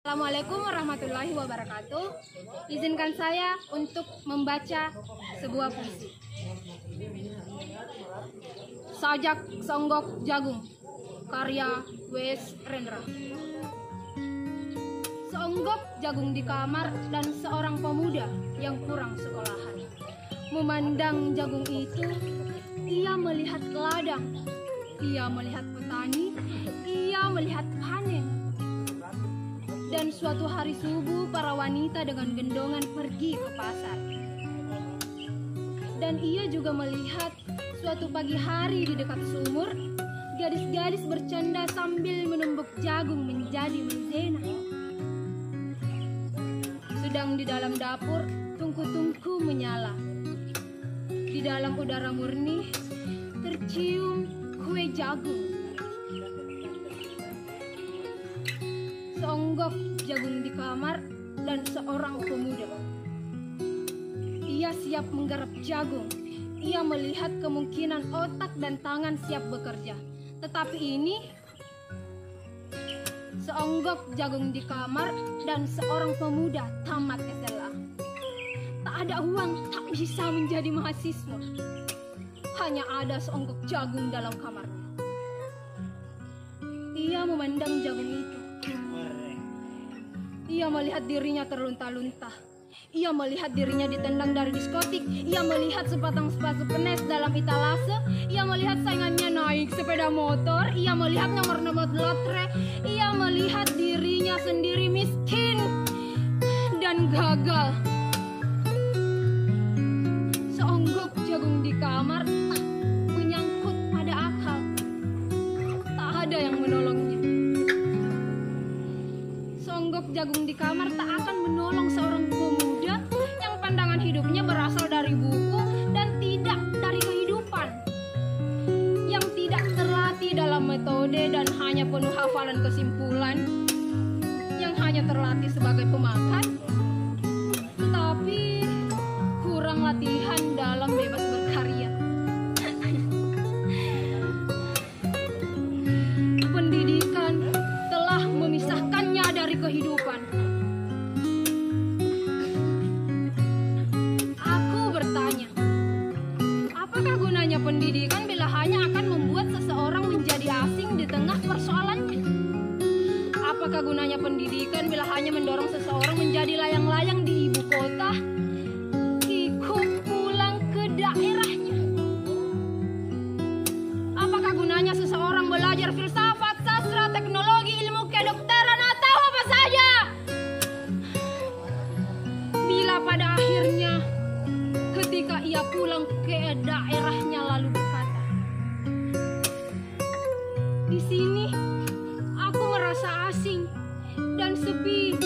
Assalamualaikum warahmatullahi wabarakatuh. Izinkan saya untuk membaca sebuah puisi. Sajak Songgok Jagung, karya W.S. Rendra. Seonggok jagung di kamar dan seorang pemuda yang kurang sekolahan. Memandang jagung itu, ia melihat ladang, ia melihat petani, ia melihat panen. Dan suatu hari subuh, para wanita dengan gendongan pergi ke pasar. Dan ia juga melihat suatu pagi hari di dekat sumur, gadis-gadis bercanda sambil menumbuk jagung menjadi maizena. Sedang di dalam dapur, tungku-tungku menyala. Di dalam udara murni, tercium kue jagung. Seonggok jagung di kamar dan seorang pemuda. Ia siap menggarap jagung. Ia melihat kemungkinan otak dan tangan siap bekerja. Tetapi ini seonggok jagung di kamar dan seorang pemuda tamat SMA. Tak ada uang, tak bisa menjadi mahasiswa. Hanya ada seonggok jagung dalam kamarnya. Ia memandang jagung itu. Ia melihat dirinya terlunta-lunta. Ia melihat dirinya ditendang dari diskotik. Ia melihat sepasang sepatu penes dalam etalase. Ia melihat saingannya naik sepeda motor. Ia melihat nomor-nomor lotre. Ia melihat dirinya sendiri miskin dan gagal. Seonggok jagung di kamar menyangkut pada akal. Tak ada yang menolongnya. Seonggok jagung di kamar tak akan menolong seorang pemuda yang pandangan hidupnya berasal dari buku dan tidak dari kehidupan, yang tidak terlatih dalam metode dan hanya penuh hafalan kesimpulan, yang hanya terlatih sebagai pemakan, tetapi kurang latihan dalam bebas berkarya. Pendidikan telah memisahkannya dari kehidupan. Aku bertanya, apakah gunanya pendidikan bila hanya akan membuat seseorang menjadi asing di tengah persoalannya? Apakah gunanya pendidikan bila hanya mendorong seseorang menjadi layang-layang di ibu kota, ikut pulang ke daerahnya? Apakah gunanya seseorang belajar filsafat, sastra, teknologi, ilmu kedokteran, atau apa saja bila pada akhirnya ketika ia pulang ke daerahnya lalu berkata, di sini aku merasa asing dan sepi